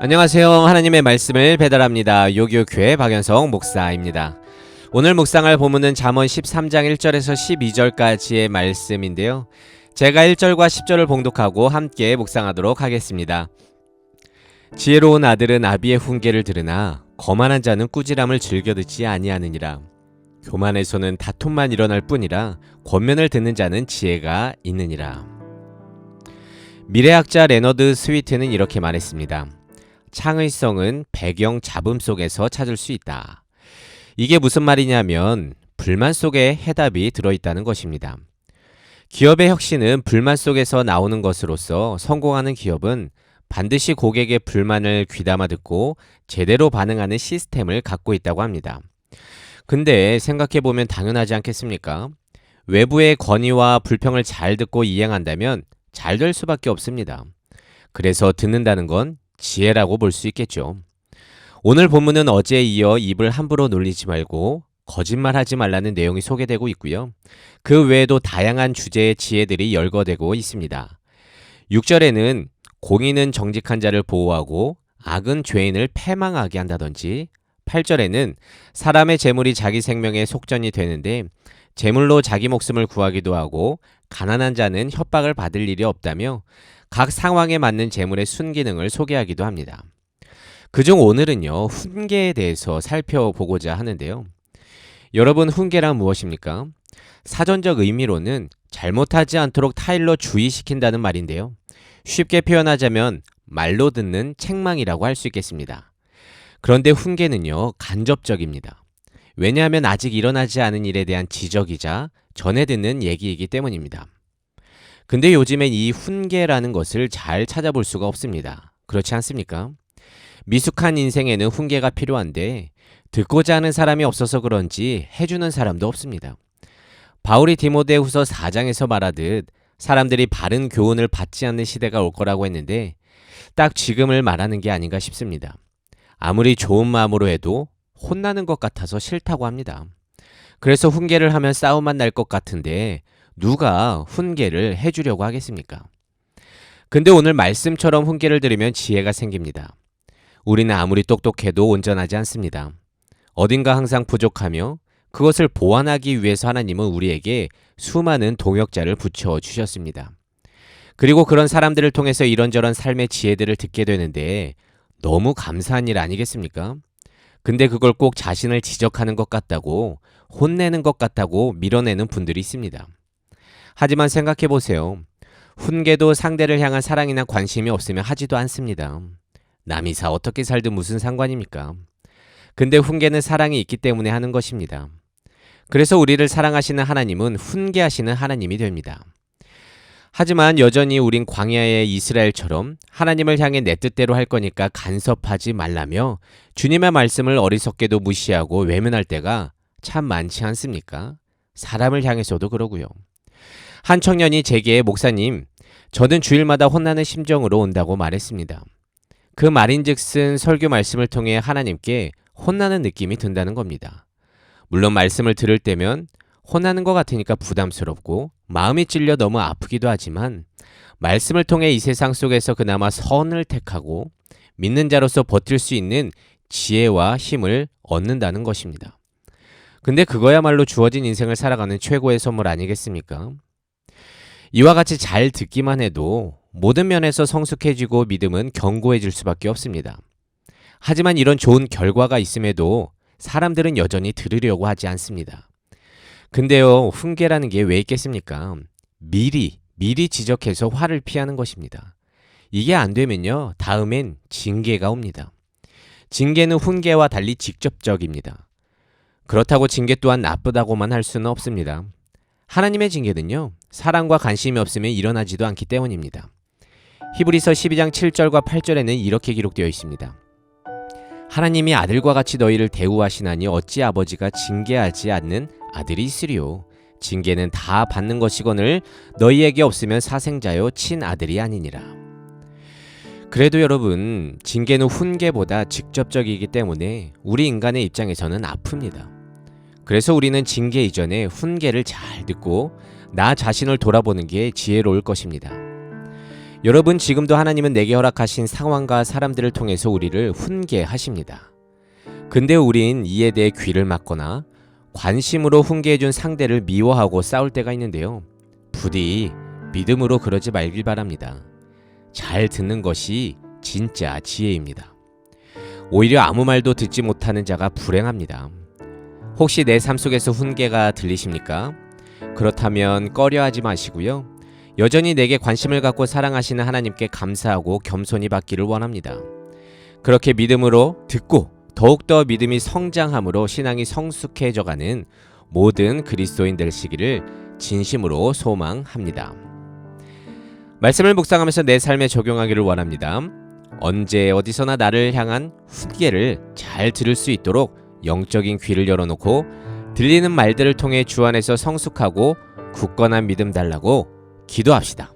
안녕하세요. 하나님의 말씀을 배달합니다. 요교교회 박연성 목사입니다. 오늘 묵상할 본문은 잠언 13장 1절에서 12절까지의 말씀인데요. 제가 1절과 10절을 봉독하고 함께 묵상하도록 하겠습니다. 지혜로운 아들은 아비의 훈계를 들으나 거만한 자는 꾸지람을 즐겨 듣지 아니하느니라. 교만에서는 다툼만 일어날 뿐이라 권면을 듣는 자는 지혜가 있느니라. 미래학자 레너드 스위트는 이렇게 말했습니다. 창의성은 배경 잡음 속에서 찾을 수 있다. 이게 무슨 말이냐면 불만 속에 해답이 들어있다는 것입니다. 기업의 혁신은 불만 속에서 나오는 것으로서 성공하는 기업은 반드시 고객의 불만을 귀담아 듣고 제대로 반응하는 시스템을 갖고 있다고 합니다. 근데 생각해보면 당연하지 않겠습니까? 외부의 건의와 불평을 잘 듣고 이행한다면 잘 될 수밖에 없습니다. 그래서 듣는다는 건 지혜라고 볼 수 있겠죠. 오늘 본문은 어제에 이어 입을 함부로 놀리지 말고 거짓말하지 말라는 내용이 소개되고 있고요. 그 외에도 다양한 주제의 지혜들이 열거되고 있습니다. 6절에는 공의는 정직한 자를 보호하고 악은 죄인을 패망하게 한다든지, 8절에는 사람의 재물이 자기 생명의 속전이 되는데 재물로 자기 목숨을 구하기도 하고 가난한 자는 협박을 받을 일이 없다며 각 상황에 맞는 재물의 순기능을 소개하기도 합니다. 그중 오늘은요, 훈계에 대해서 살펴보고자 하는데요. 여러분, 훈계란 무엇입니까? 사전적 의미로는 잘못하지 않도록 타일로 주의시킨다는 말인데요. 쉽게 표현하자면 말로 듣는 책망이라고 할 수 있겠습니다. 그런데 훈계는요, 간접적입니다. 왜냐하면 아직 일어나지 않은 일에 대한 지적이자 전해 듣는 얘기이기 때문입니다. 근데 요즘엔 이 훈계라는 것을 잘 찾아볼 수가 없습니다. 그렇지 않습니까? 미숙한 인생에는 훈계가 필요한데 듣고자 하는 사람이 없어서 그런지 해주는 사람도 없습니다. 바울이 디모데후서 4장에서 말하듯 사람들이 바른 교훈을 받지 않는 시대가 올 거라고 했는데 딱 지금을 말하는 게 아닌가 싶습니다. 아무리 좋은 마음으로 해도 혼나는 것 같아서 싫다고 합니다. 그래서 훈계를 하면 싸움만 날 것 같은데 누가 훈계를 해주려고 하겠습니까? 근데 오늘 말씀처럼 훈계를 들으면 지혜가 생깁니다. 우리는 아무리 똑똑해도 온전하지 않습니다. 어딘가 항상 부족하며 그것을 보완하기 위해서 하나님은 우리에게 수많은 동역자를 붙여주셨습니다. 그리고 그런 사람들을 통해서 이런저런 삶의 지혜들을 듣게 되는데 너무 감사한 일 아니겠습니까? 근데 그걸 꼭 자신을 지적하는 것 같다고, 혼내는 것 같다고 밀어내는 분들이 있습니다. 하지만 생각해보세요. 훈계도 상대를 향한 사랑이나 관심이 없으면 하지도 않습니다. 남이 어떻게 살든 무슨 상관입니까? 근데 훈계는 사랑이 있기 때문에 하는 것입니다. 그래서 우리를 사랑하시는 하나님은 훈계하시는 하나님이 됩니다. 하지만 여전히 우린 광야의 이스라엘처럼 하나님을 향해 내 뜻대로 할 거니까 간섭하지 말라며 주님의 말씀을 어리석게도 무시하고 외면할 때가 참 많지 않습니까? 사람을 향해서도 그러고요. 한 청년이 제게 목사님, 저는 주일마다 혼나는 심정으로 온다고 말했습니다. 그 말인즉슨 설교 말씀을 통해 하나님께 혼나는 느낌이 든다는 겁니다. 물론 말씀을 들을 때면 혼나는 것 같으니까 부담스럽고 마음이 찔려 너무 아프기도 하지만 말씀을 통해 이 세상 속에서 그나마 선을 택하고 믿는 자로서 버틸 수 있는 지혜와 힘을 얻는다는 것입니다. 근데 그거야말로 주어진 인생을 살아가는 최고의 선물 아니겠습니까? 이와 같이 잘 듣기만 해도 모든 면에서 성숙해지고 믿음은 견고해질 수밖에 없습니다. 하지만 이런 좋은 결과가 있음에도 사람들은 여전히 들으려고 하지 않습니다. 근데요, 훈계라는 게 왜 있겠습니까? 미리 지적해서 화를 피하는 것입니다. 이게 안 되면요, 다음엔 징계가 옵니다. 징계는 훈계와 달리 직접적입니다. 그렇다고 징계 또한 나쁘다고만 할 수는 없습니다. 하나님의 징계는요, 사랑과 관심이 없으면 일어나지도 않기 때문입니다. 히브리서 12장 7절과 8절에는 이렇게 기록되어 있습니다. 하나님이 아들과 같이 너희를 대우하시나니 어찌 아버지가 징계하지 않는 아들이 있으리요. 징계는 다 받는 것이거늘 너희에게 없으면 사생자요 친아들이 아니니라. 그래도 여러분, 징계는 훈계보다 직접적이기 때문에 우리 인간의 입장에서는 아픕니다. 그래서 우리는 징계 이전에 훈계를 잘 듣고 나 자신을 돌아보는 게 지혜로울 것입니다. 여러분, 지금도 하나님은 내게 허락하신 상황과 사람들을 통해서 우리를 훈계하십니다. 근데 우린 이에 대해 귀를 막거나 관심으로 훈계해준 상대를 미워하고 싸울 때가 있는데요. 부디 믿음으로 그러지 말길 바랍니다. 잘 듣는 것이 진짜 지혜입니다. 오히려 아무 말도 듣지 못하는 자가 불행합니다. 혹시 내 삶 속에서 훈계가 들리십니까? 그렇다면 꺼려하지 마시고요. 여전히 내게 관심을 갖고 사랑하시는 하나님께 감사하고 겸손히 받기를 원합니다. 그렇게 믿음으로 듣고 더욱더 믿음이 성장함으로 신앙이 성숙해져가는 모든 그리스도인 되시기를 진심으로 소망합니다. 말씀을 묵상하면서 내 삶에 적용하기를 원합니다. 언제 어디서나 나를 향한 훈계를 잘 들을 수 있도록 영적인 귀를 열어놓고 들리는 말들을 통해 주 안에서 성숙하고 굳건한 믿음 달라고 기도합시다.